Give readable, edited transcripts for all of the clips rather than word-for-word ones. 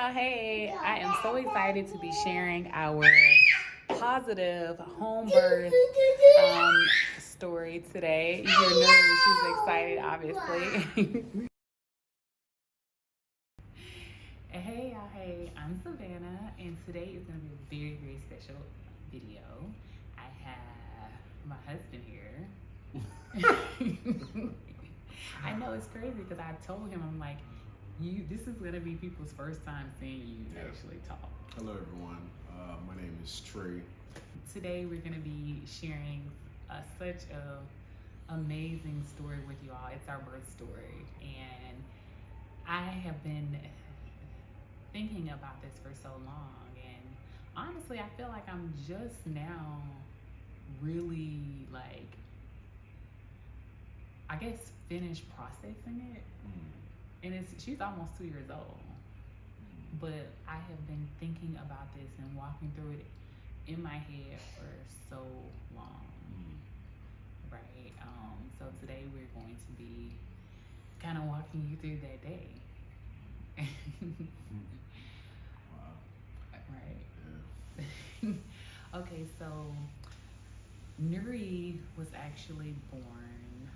y'all, hey. I am so excited to be sharing our positive home birth story today. You hear Nuri, she's excited, obviously. Hey y'all, hey, I'm Savannah, and today is going to be a very, very special video. I have my husband here. I know it's crazy because I told him, I'm like, this is going to be people's first time seeing you actually talk. Hello everyone, my name is Trey. Today we're going to be sharing such a amazing story with you all. It's our birth story, and I have been thinking about this for so long, and honestly I feel like I'm just now really I guess finished processing it. And she's almost 2 years old, but I have been thinking about this and walking through it in my head for so long, right? So today we're going to be kind of walking you through that day. Wow. Right. Yeah. Okay, so Nuri was actually born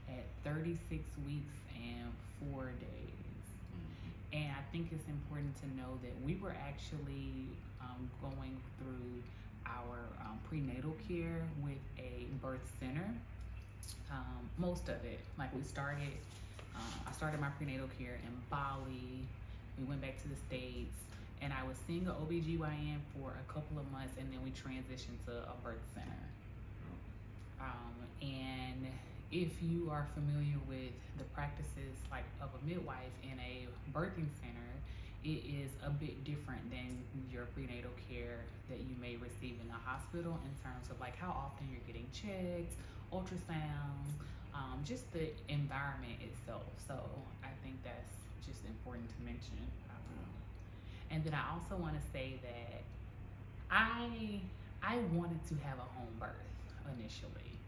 at 36 weeks and 4 days. And I think it's important to know that we were actually going through our prenatal care with a birth center. Most of it, like I started my prenatal care in Bali. We went back to the States, and I was seeing an OBGYN for a couple of months, and then we transitioned to a birth center. And if you are familiar with the practices of a midwife in a birthing center, it is a bit different than your prenatal care that you may receive in a hospital in terms of how often you're getting checked, ultrasounds, just the environment itself. So I think that's just important to mention. And then I also want to say that I wanted to have a home birth initially,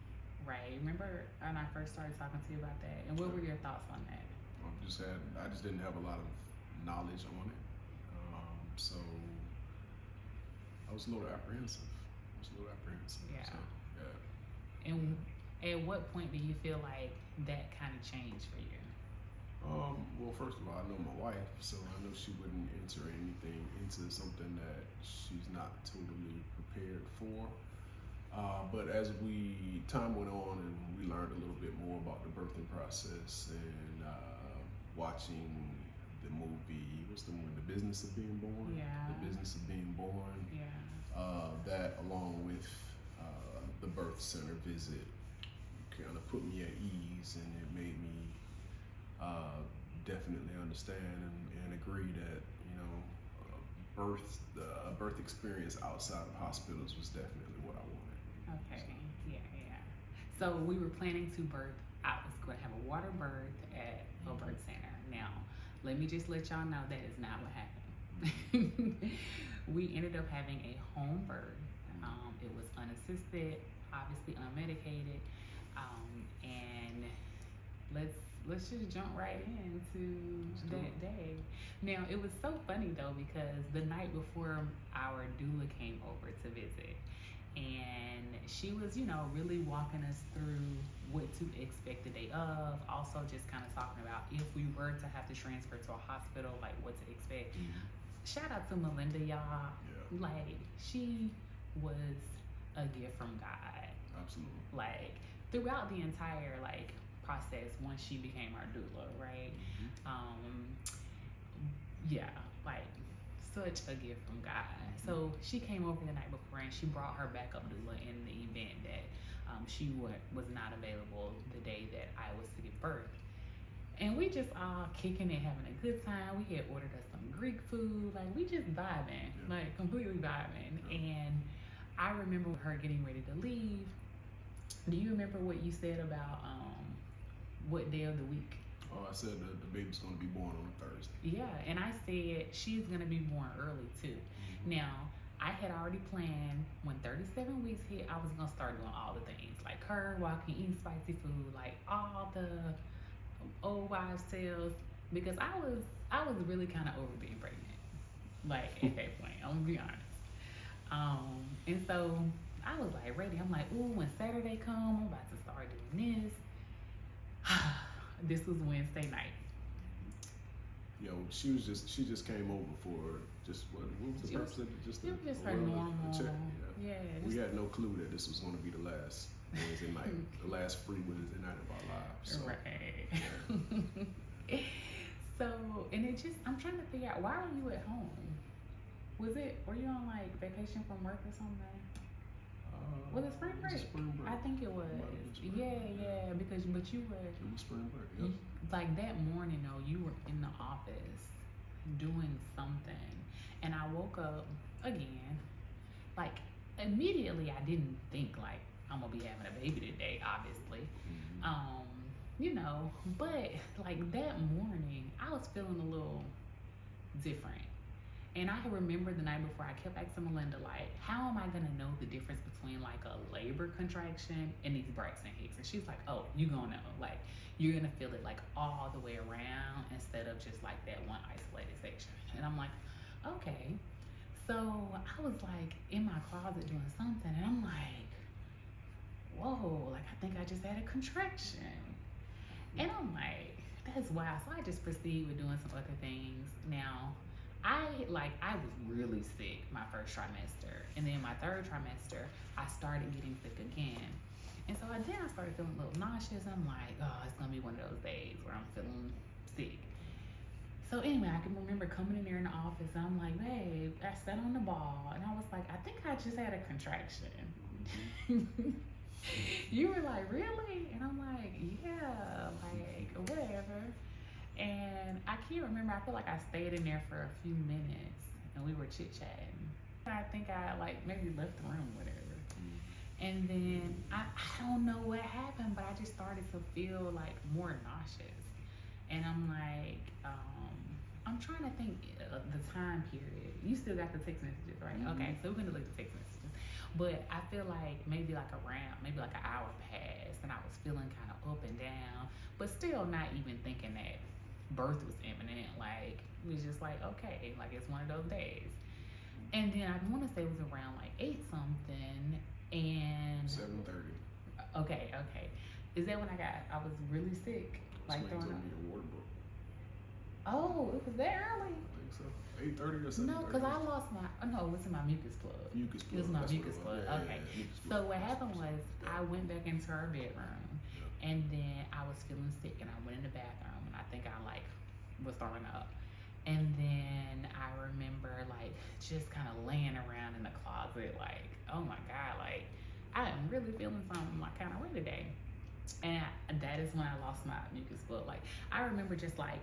right? Remember when I first started talking to you about that? And what were your thoughts on that? I just didn't have a lot of knowledge on it, so I was a little apprehensive. Yeah. So, yeah. And at what point do you feel like that kind of changed for you? Well, first of all, I know my wife, so I know she wouldn't enter anything into something that she's not totally prepared for. But as time went on and we learned a little bit more about the birthing process and watching the movie, what's the movie, The Business of Being Born? Yeah. The Business of Being Born. Yeah. That along with the birth center visit kind of put me at ease, and it made me definitely understand and agree that birth experience outside of hospitals was definitely what I wanted. Okay. Yeah. So we were planning to birth. I was going to have a water birth at a birth center. Now, let me just let y'all know that is not what happened. We ended up having a home birth. It was unassisted, obviously unmedicated, and let's just jump right into that day. Now, it was so funny though, because the night before, our doula came over to visit, and she was, really walking us through what to expect the day of. Also, just kind of talking about if we were to have to transfer to a hospital, what to expect. Shout out to Melinda, y'all. Yeah. She was a gift from God. Absolutely. Throughout the entire process, once she became our doula, right? Such a gift from God. So she came over the night before, and she brought her backup doula in the event that she was not available the day that I was to give birth. And we just all kicking it, having a good time. We had ordered us some Greek food. We just vibing, completely vibing. And I remember her getting ready to leave. Do you remember what you said about what day of the week? Oh, I said the baby's going to be born on a Thursday. Yeah, and I said she's going to be born early too. Now, I had already planned when 37 weeks hit, I was going to start doing all the things, like her walking, eating spicy food, all the old wives' tales. because I was really kind of over being pregnant. Like at that point, I'm gonna be honest. And so I was like ready. I'm like, ooh, when Saturday come, I'm about to start doing this. This was Wednesday night. Yo, she just came over for just what was the purpose of it? Just It was just her oil and normal. a check. Yeah. Yeah. We had no clue that this was going to be the last Wednesday night, the last free Wednesday night of our lives. So, right. yeah. So, and it just, I'm trying to figure out, why are you at home? Were you on like vacation from work or something? Was it spring break? Spring break. I think it was. Yeah, because, but you were, It was spring break, yeah. like that morning though, you were in the office doing something. And I woke up again, like immediately I didn't think like, I'm gonna be having a baby today, obviously. You know, but like that morning, I was feeling a little different. And I remember the night before, I kept asking Melinda, like, how am I gonna know the difference between like a labor contraction and these Braxton Hicks? And she's like, oh, you gonna know. Like, you're gonna feel it like all the way around instead of just like that one isolated section. And I'm like, okay. So I was like in my closet doing something, and I'm like, whoa, like I think I just had a contraction. And I'm like, that's wild. So I just proceed with doing some other things. Now, I was really sick my first trimester. And then my third trimester, I started getting sick again. And so then I started feeling a little nauseous. I'm like, oh, it's gonna be one of those days where I'm feeling sick. So anyway, I can remember coming in there in the office, and I'm like, babe, I sat on the ball, and I was like, I think I just had a contraction. You were like, really? And I'm like, yeah, like, whatever. And I can't remember, I feel like I stayed in there for a few minutes, and we were chit-chatting. I think I, like, maybe left the room, whatever. And then, I don't know what happened, but I just started to feel, like, more nauseous. And I'm like, I'm trying to think of the time period. You still got the text messages, right? Okay, so we're gonna look at the text messages. But I feel like maybe like an hour passed, and I was feeling kind of up and down, but still not even thinking that birth was imminent. Like, it was just like, okay, like it's one of those days. And then I want to say it was around like 8 something, and 7:30. Okay. Is that when I was really sick? Like Somebody throwing told up? me your water broke. Oh, it was that early? I think so. 8:30 or 7:30. No, because I lost my, no, it was in my mucus plug. Mucus plug. It was my That's what mucus it plug. was. Yeah, Okay. yeah, mucus So plug. what That's happened what it was I went back into her bedroom, and then I was feeling sick, and I went in the bathroom, and I think I like was throwing up. And then I remember like just kind of laying around in the closet, like, oh my God, like I am really feeling something like kind of way today. And that is when I lost my mucus plug. Like I remember just like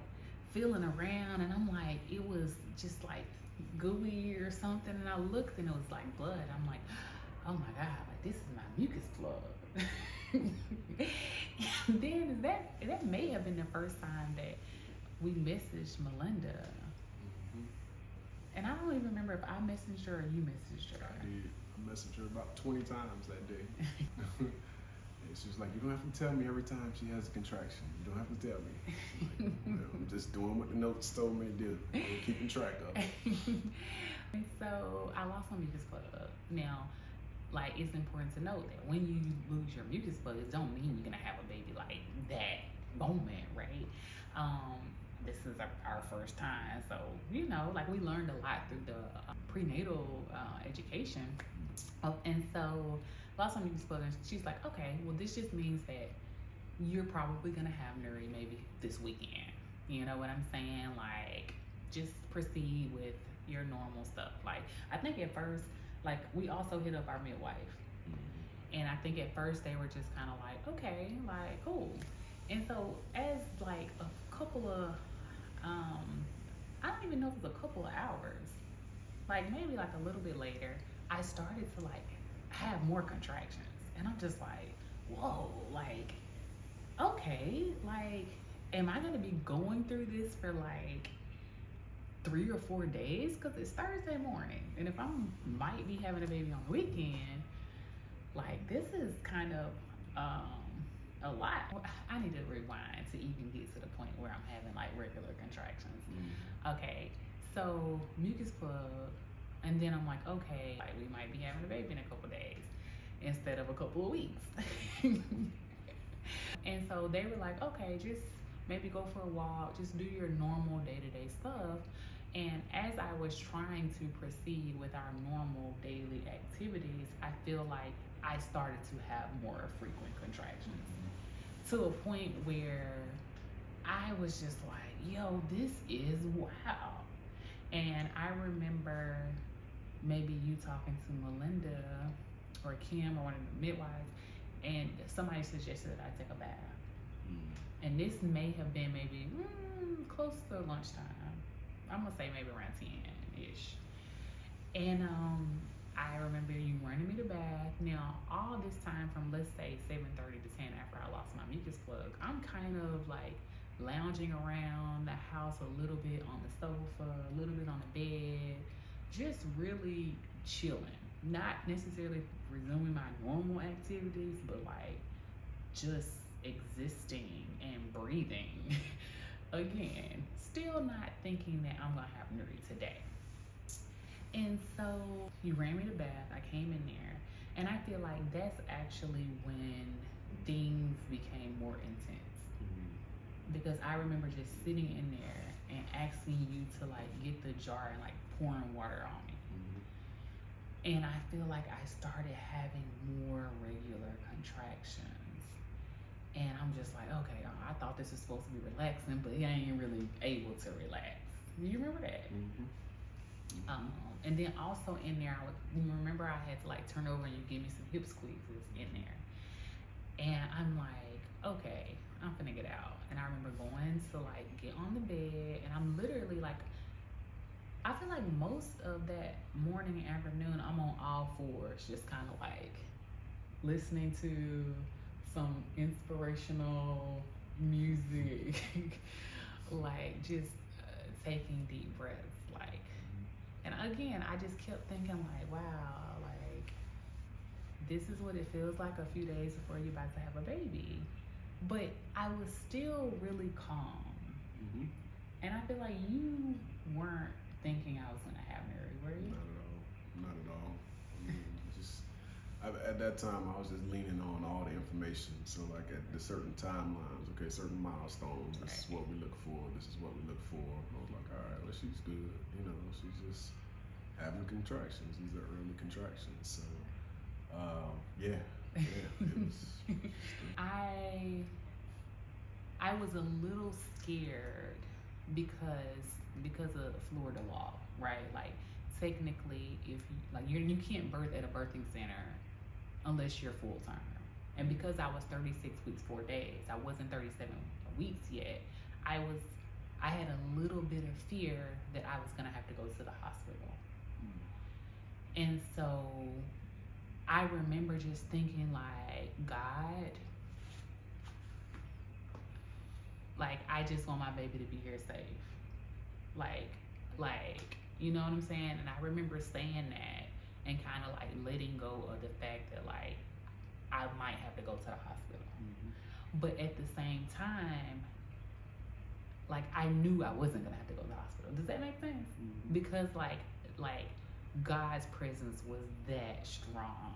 feeling around, and I'm like, it was just like gooey or something, and I looked and it was like blood. I'm like, oh my God, like this is my mucus plug. And then that may have been the first time that we messaged Melinda. And I don't even remember if I messaged her or you messaged her. I did. I messaged her about 20 times that day. And she was like, you don't have to tell me every time she has a contraction. You don't have to tell me. Like, well, I'm just doing what the notes told me to do. I'm keeping track of it. And so I lost my mucus plug. Now, like, it's important to note that when you lose your mucus plug, it don't mean you're gonna have a baby like that moment, right? This is our first time, so you know, like we learned a lot through the prenatal education. And so lost my mucus plug, and she's like, okay, well this just means that you're probably gonna have Nuri maybe this weekend. You know what I'm saying? Like, just proceed with your normal stuff. Like, I think at first, like, we also hit up our midwife, and I think at first they were just kind of like, okay, like, cool. And so as like a couple of I don't even know if it was a couple of hours, like maybe like a little bit later, I started to like have more contractions, and I'm just like, whoa, like, okay, like, am I gonna be going through this for like 3 or 4 days? Because it's Thursday morning, and if I might be having a baby on the weekend, like, this is kind of a lot. I need to rewind to even get to the point where I'm having like regular contractions. Okay, so mucus plug, and then I'm like, okay, like we might be having a baby in a couple days instead of a couple of weeks. And so they were like, okay, just maybe go for a walk, just do your normal day-to-day stuff. And as I was trying to proceed with our normal daily activities, I feel like I started to have more frequent contractions to a point where I was just like, yo, this is wild. And I remember maybe you talking to Melinda or Kim or one of the midwives, and somebody suggested that I take a bath. And this may have been maybe close to lunchtime. I'm gonna say maybe around 10-ish. And I remember you running me to bath. Now, all this time from, let's say, 7:30 to 10 after I lost my mucus plug, I'm kind of like lounging around the house a little bit on the sofa, a little bit on the bed, just really chilling. Not necessarily resuming my normal activities, but like just existing and breathing. Again, still not thinking that I'm gonna have Nuri today. And so you ran me to bath, I came in there, and I feel like that's actually when things became more intense. Because I remember just sitting in there and asking you to like get the jar and like pouring water on me. And I feel like I started having more regular contractions. And I'm just like, okay, I thought this was supposed to be relaxing, but I ain't really able to relax. You remember that? And then also in there, you remember I had to like turn over and you give me some hip squeezes in there. And I'm like, okay, I'm finna get out. And I remember going to like get on the bed, and I'm literally like, I feel like most of that morning and afternoon, I'm on all fours, just kind of like listening to some inspirational music, like just taking deep breaths, like. And again, I just kept thinking like, wow, like this is what it feels like a few days before you're about to have a baby. But I was still really calm. And I feel like you weren't thinking I was gonna have Mary, were you? Not at all. I mean, at that time, I was just leaning on all the information. So like at the certain timelines, okay, certain milestones, this is what we look for, this is what we look for. I was like, all right, well, she's good. You know, she's just having contractions. These are early contractions. So, yeah, it was. I was a little scared because of Florida law, right? Like technically, if you can't birth at a birthing center unless you're full term. And because I was 36 weeks 4 days, I wasn't 37 weeks yet. I had a little bit of fear that I was gonna have to go to the hospital. And so I remember just thinking like, God, like I just want my baby to be here safe. Like, you know what I'm saying? And I remember saying that and kind of like letting go of the fact that like I might have to go to the hospital. But at the same time, like I knew I wasn't gonna have to go to the hospital. Does that make sense? Because like God's presence was that strong.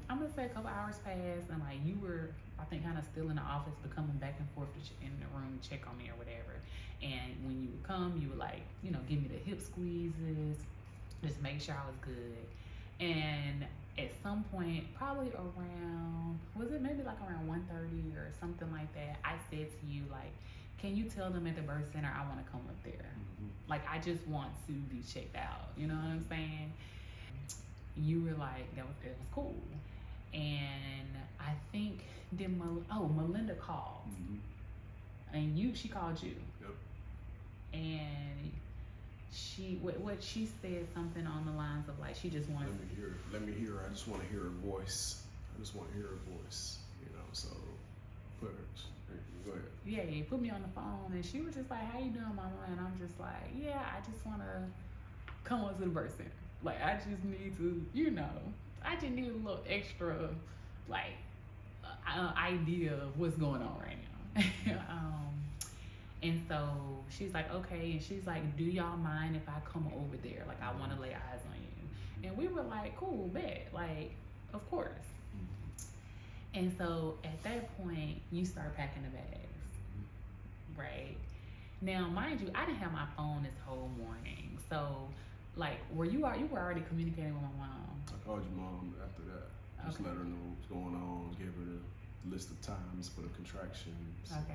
I'm gonna say a couple hours passed, and like you were, I think, kind of still in the office, but coming back and forth in the room to check on me or whatever. And when you would come, you would like, you know, give me the hip squeezes, just make sure I was good. And at some point, probably around, was it maybe like around 1:30 or something like that, I said to you like, can you tell them at the birth center I want to come up there? Like I just want to be checked out. You know what I'm saying? You were like, it was cool. And I think Melinda called, and she called you. Yep. And what she said something on the lines of like she just wanted. Let me hear. I just want to hear her voice. You know. So put her. Go ahead. Yeah, he put me on the phone, and she was just like, "How you doing, Mama?" And I'm just like, "Yeah, I just want to come on to the birth center. Like, I just need to, you know, I just need a little extra, like, idea of what's going on right now. And so she's like, okay. And she's like, do y'all mind if I come over there? Like, I want to lay eyes on you. And we were like, cool, bet. Like, of course. And so at that point, you start packing the bags, right? Now, mind you, I didn't have my phone this whole morning. So, like, you were already communicating with my mom? I called your mom after that. Just let her know what's going on, gave her the list of times for the contractions. Okay.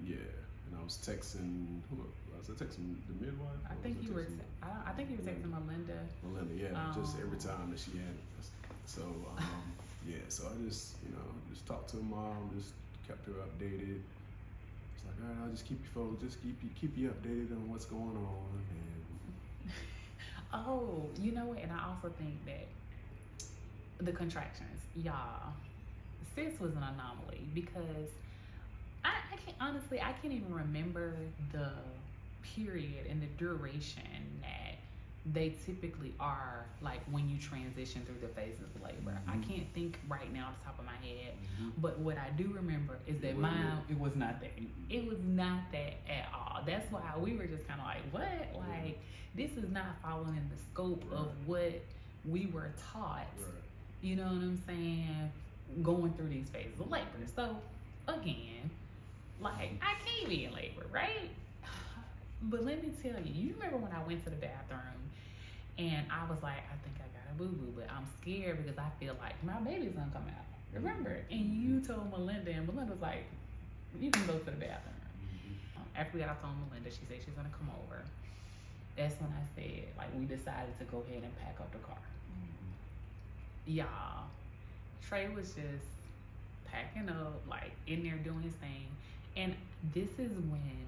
Yeah, and I was texting, was I texting the midwife? I think you were texting Melinda. Melinda, yeah, just every time that she had it. So, yeah, so I just, just talked to her mom, just kept her updated. It's like, all right, I'll just keep you folks, just keep you updated on what's going on. And oh, you know what? And I also think that the contractions, y'all, sis was an anomaly because I can't even remember the period and the duration that they typically are, like when you transition through the phases of labor. I can't think right now off the top of my head, but what I do remember is that mine, it was not that. It was not that at all. That's why we were just kind of like, what? Like, this is not following the scope of what we were taught. You know what I'm saying? Going through these phases of labor. So, again, like, I can't be in labor, right? But let me tell you, you remember when I went to the bathroom and I was like, I think I got a boo-boo, but I'm scared because I feel like my baby's gonna come out. Remember? And you told Melinda, and Melinda was like, you can go to the bathroom. After we got off the phone with Melinda, she said she's gonna come over. That's when I said, like, we decided to go ahead and pack up the car. Y'all, Trey was just packing up, like, in there doing his thing. And this is when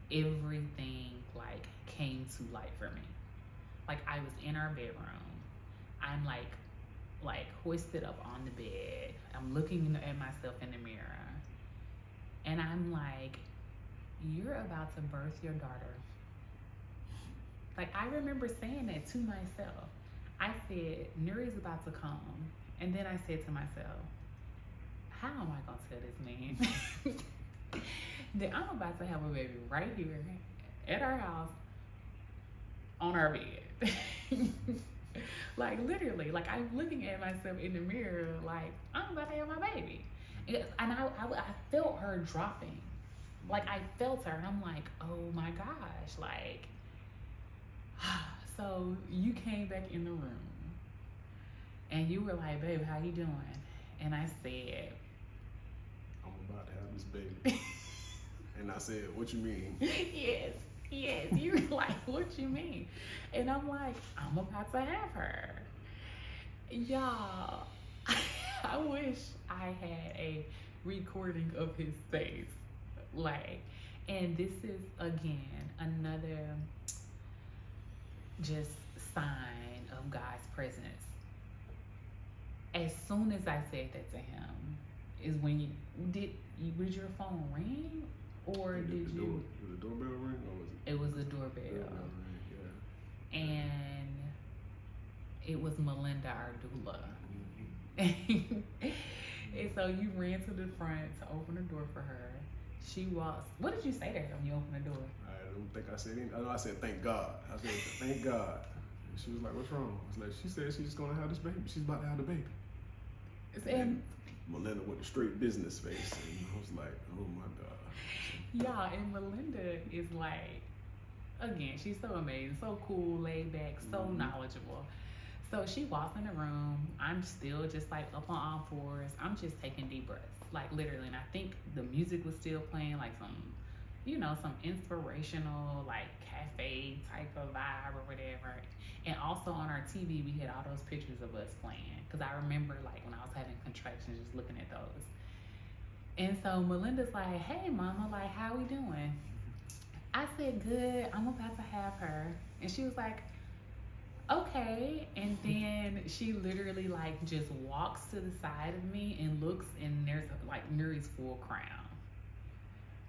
everything, like, came to light for me. Like, I was in our bedroom. I'm, like hoisted up on the bed. I'm looking at myself in the mirror. And I'm like, you're about to birth your daughter. Like, I remember saying that to myself. I said, Nuri's about to come. And then I said to myself, how am I gonna tell this man that I'm about to have a baby right here at our house on our bed? Like, literally, like, I'm looking at myself in the mirror like, I'm about to have my baby. And I felt her dropping. Like, I felt her and I'm like, oh my gosh, like, so you came back in the room and you were like, babe, how you doing? And I said, I'm about to have this baby. And I said, what you mean? Yes, you were like, what you mean? And I'm like, I'm about to have her. Y'all, I wish I had a recording of his face. Like, and this is, again, another just sign of God's presence. As soon as I said that to him, is when did your phone ring? Or did you? Was the doorbell ring or was it? It was a doorbell. Yeah. And it was Melinda, our doula. And so you ran to the front to open the door for her. She walks. What did you say to her when you opened the door? I don't think I said anything. I know I said, thank God. I said, thank God. And she was like, what's wrong? I was like, she said she's going to have this baby. She's about to have the baby. And Melinda went to straight business face. And I was like, oh my God. Yeah, and Melinda is like, again, she's so amazing, so cool, laid back, so knowledgeable. So she walks in the room. I'm still just like up on all fours. I'm just taking deep breaths, like literally. And I think the music was still playing, like some inspirational, like cafe type of vibe or whatever. And also on our TV, we had all those pictures of us playing. Because I remember, like, when I was having contractions, just looking at those. And so Melinda's like, hey, mama, like, how we doing? I said, good. I'm about to have her. And she was like, okay. And then she literally, like, just walks to the side of me and looks, and there's, like, Nuri's full crown.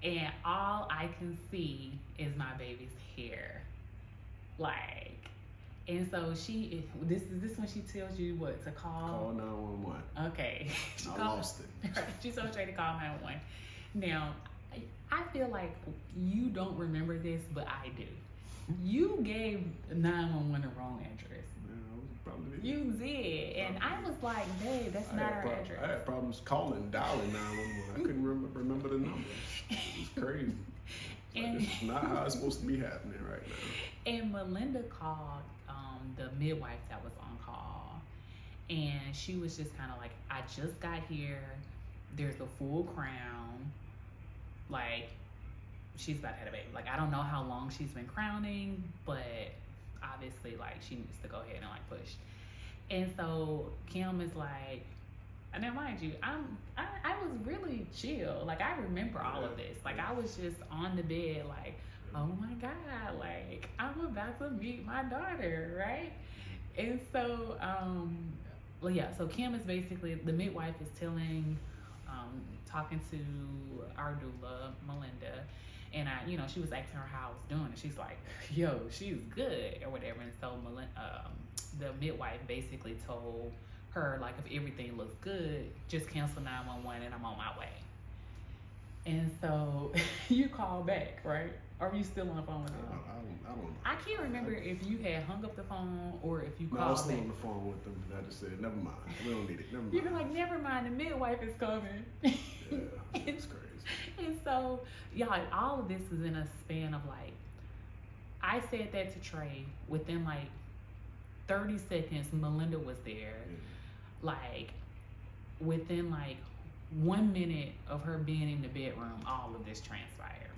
And all I can see is my baby's hair. Like, And so this is when she tells you what to call. Call 911. Okay. I lost it. She's so straight to call 911. Now, I feel like you don't remember this, but I do. You gave 911 the wrong address. Probably did. You did. And I was like, babe, that's not our address. I had problems dialing 911. I couldn't remember the numbers. It was crazy. This is not how it's supposed to be happening right now. And Melinda called the midwife that was on call. And she was just kind of like, I just got here. There's a full crown. Like, she's about to have a baby. Like, I don't know how long she's been crowning, but obviously, like, she needs to go ahead and, like, push. And so Kim is like, and now mind you, I was really chill. Like, I remember all of this. Like, I was just on the bed, like, oh my God, like, I'm about to meet my daughter, right? And so, well, yeah, so Kim is basically, the midwife is talking to our doula, Melinda, and she was asking her how I was doing, and she's like, yo, she's good, or whatever. And so the midwife basically told her, like, if everything looks good, just cancel 911 and I'm on my way. And so you call back, right? Or are you still on the phone with them? I don't know. I can't remember if you had hung up the phone or if you called back. I was still on the phone with them, and I just said, never mind. We don't need it. Never mind. You were like, never mind, the midwife is coming. Yeah, it's crazy. And so, y'all, all of this was in a span of, like, I said that to Trey. Within, like, 30 seconds, Melinda was there. Yeah. Like, within, like, 1 minute of her being in the bedroom, all of this transpired.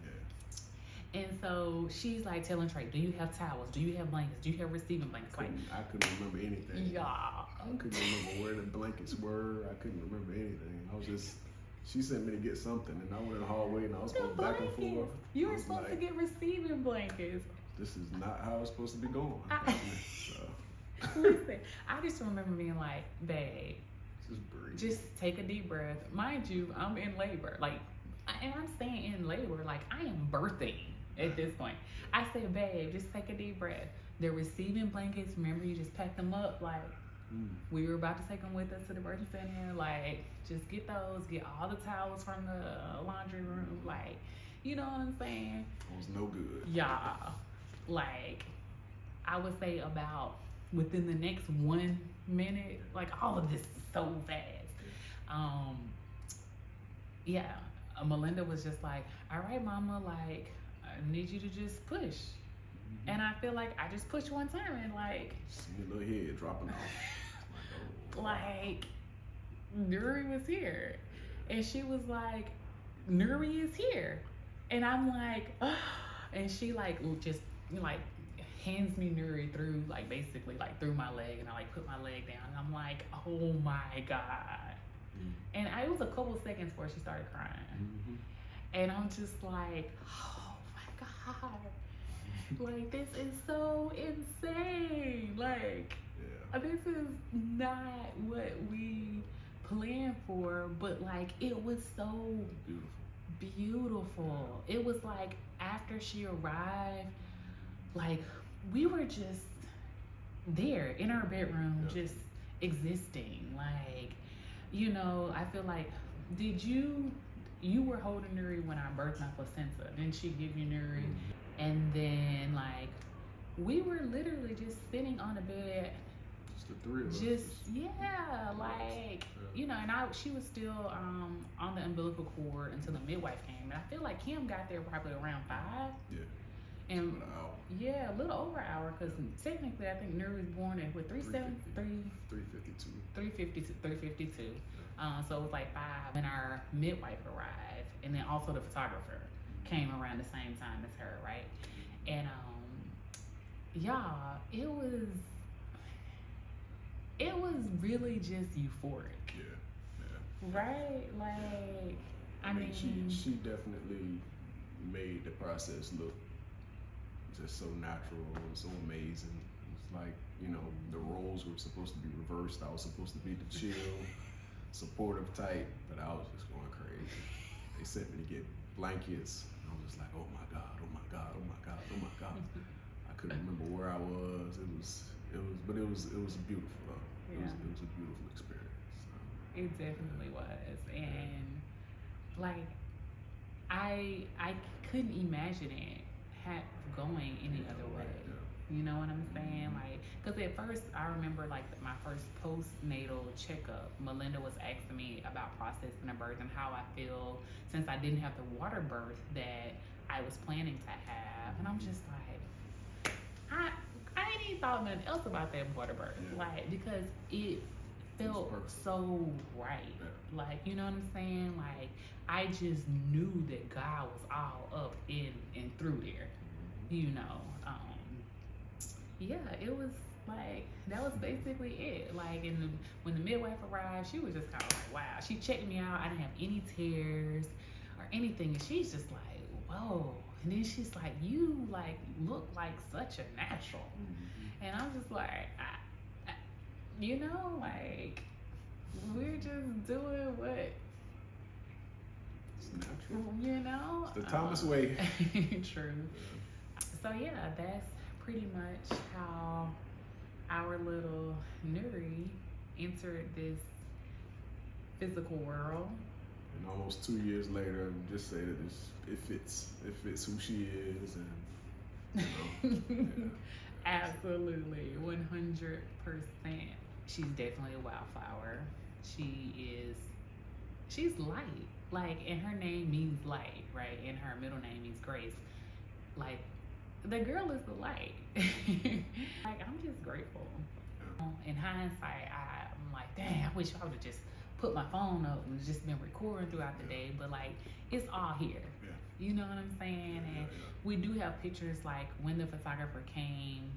Yeah. And so she's like telling Trey, do you have towels? Do you have blankets? Do you have receiving blankets? I couldn't remember anything. Yeah. I couldn't remember where the blankets were. I couldn't remember anything. I was just, she sent me to get something, and I went in the hallway, and I was going back and forth. You were supposed to get receiving blankets. This is not how it's supposed to be going. Listen, I just remember being like, babe, just breathe. Just take a deep breath. Mind you, I'm in labor. Like, and I'm saying in labor, like, I am birthing at this point. I said, babe, just take a deep breath. The receiving blankets, remember, you just packed them up. Like, we were about to take them with us to the birthing center. Like, just get those, get all the towels from the laundry room. Like, you know what I'm saying? It was no good. Yeah. Like, I would say about within the next 1 minute, like, all of this is so fast. Melinda was just like, all right, mama, like, I need you to just push. And I feel like I just pushed one time and, like, see your little head dropping off. Like, Nuri was here. And she was like, Nuri is here. And I'm like, oh. And she, like, just, like, hands me Nuri through, like, basically, like, through my leg. And I, like, put my leg down. And I'm like, oh, my God. And it was a couple seconds before she started crying. And I'm just like, oh, my God. Like, this is so insane. Like, this is not what we planned for. But, like, it was so beautiful. It was like, after she arrived, like, we were just there in our bedroom, just existing. Like, you know, I feel like, you were holding Nuri when I birthed my placenta. Didn't she give you Nuri? And then, like, we were literally just sitting on the bed. Just the three of us. You know, and she was still on the umbilical cord until the midwife came. And I feel like Kim got there probably around 5. Yeah. And an hour. Yeah, a little over an hour, because technically I think Nuri was born at 352. So it was like 5 when our midwife arrived, and then also the photographer came around the same time as her, right? And it was really just euphoric. Yeah. Right? Like, I mean, she definitely made the process look just so natural and so amazing. It's like, you know, the roles were supposed to be reversed. I was supposed to be the chill, supportive type, but I was just going crazy. They sent me to get blankets. I was just like, oh my God, oh my God, oh my God, oh my God. I couldn't remember where I was. it was beautiful though. Yeah. It was a beautiful experience. So. It definitely was. And like I couldn't imagine it going any other way. Yeah. You know what I'm saying? Like, because at first I remember like my first postnatal checkup, Melinda was asking me about processing a birth and how I feel since I didn't have the water birth that I was planning to have, and I'm just like, I ain't even thought nothing else about that water birth, like because it felt so right. Yeah. Like, you know what I'm saying? Like, I just knew that God was all up in and through there, you know. Yeah, it was like, that was basically it. Like, when the midwife arrived, she was just kind of like, wow. She checked me out. I didn't have any tears or anything. And she's just like, whoa. And then she's like, you like look like such a natural. And I'm just like, you know, like, we're just doing what, It's natural. you know? It's the Thomas way. True. So yeah, that's pretty much how our little Nuri entered this physical world. And almost 2 years later, just say that it fits who she is, and you know, yeah. Absolutely, 100%. She's definitely a wildflower. She's light. Like, and her name means light, right? And her middle name means grace. Like, the girl is the light. Like, I'm just grateful. In hindsight, I'm like, dang, I wish I would have just put my phone up and just been recording throughout the day. But like, it's all here. You know what I'm saying? And we do have pictures like when the photographer came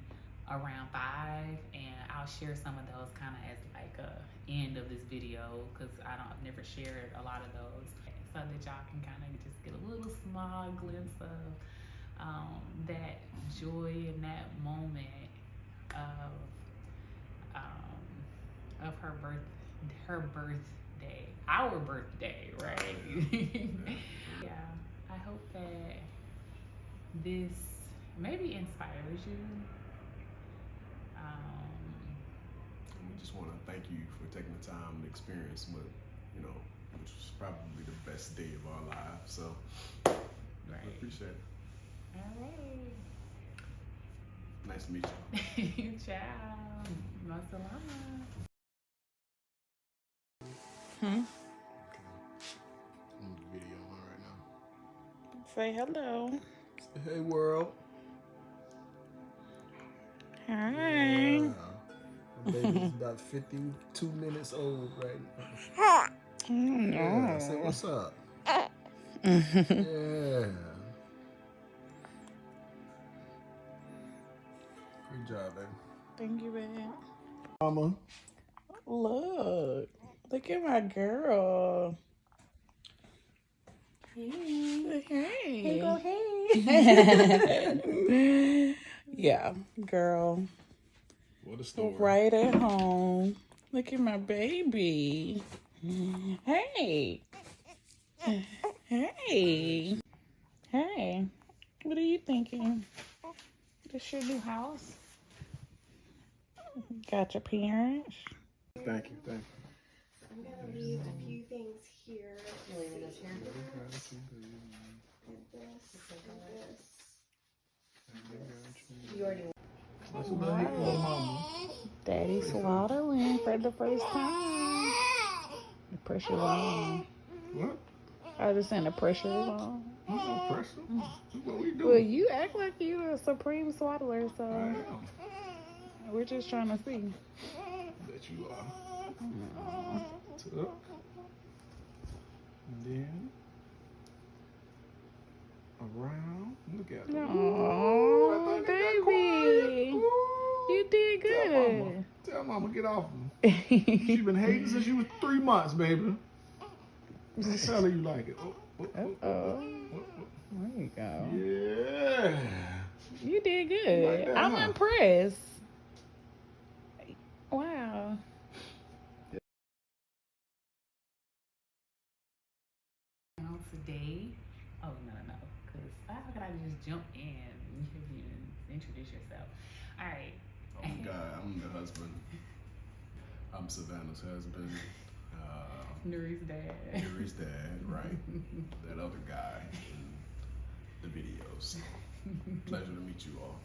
around 5, and I'll share some of those kind of as like a end of this video, because I've never shared a lot of those, so that y'all can kind of just get a little small glimpse of that joy in that moment of her birthday, our birthday, right? Yeah, I hope that this maybe inspires you. We just want to thank you for taking the time to experience what, you know, which was probably the best day of our lives. So, Right. I appreciate it. All right. Nice to meet you. Ciao. Masalama. Video on right now. Say hello. Hey world. Hi. Wow. My baby's about 52 minutes old right now. Yeah. Say what's up. Yeah. Great job, baby. Thank you, babe. Mama. Look at my girl. Hey. Hey, go hey. Yeah, girl. What a story. Right at home. Look at my baby. Hey. Hey. Hey. What are you thinking? This your new house? Got your parents? Thank you. I'm gonna leave a few things here. You leaving this here? And this. You already That's what you want, mama. Daddy swallowing for the first time. The pressure is on. What? I was just saying the pressure is on. No pressure. What we doing? Well, you act like you're a supreme swaddler, so I am. we're just trying to see. Bet you are. Tuck. And then around. Look at them. Oh, baby. You did good. Tell mama, get off them. She been hating since you was 3 months, baby. Tell her you like it. Uh-oh. There you go. Yeah. You did You good. like that, I'm huh? impressed. Wow. Today, oh no, because how could I just jump in and you introduce yourself? All right, I'm the guy. I'm the husband. I'm Savannah's husband. Nuri's dad. Yuri's dad, right? That other guy in the videos. Pleasure to meet you all.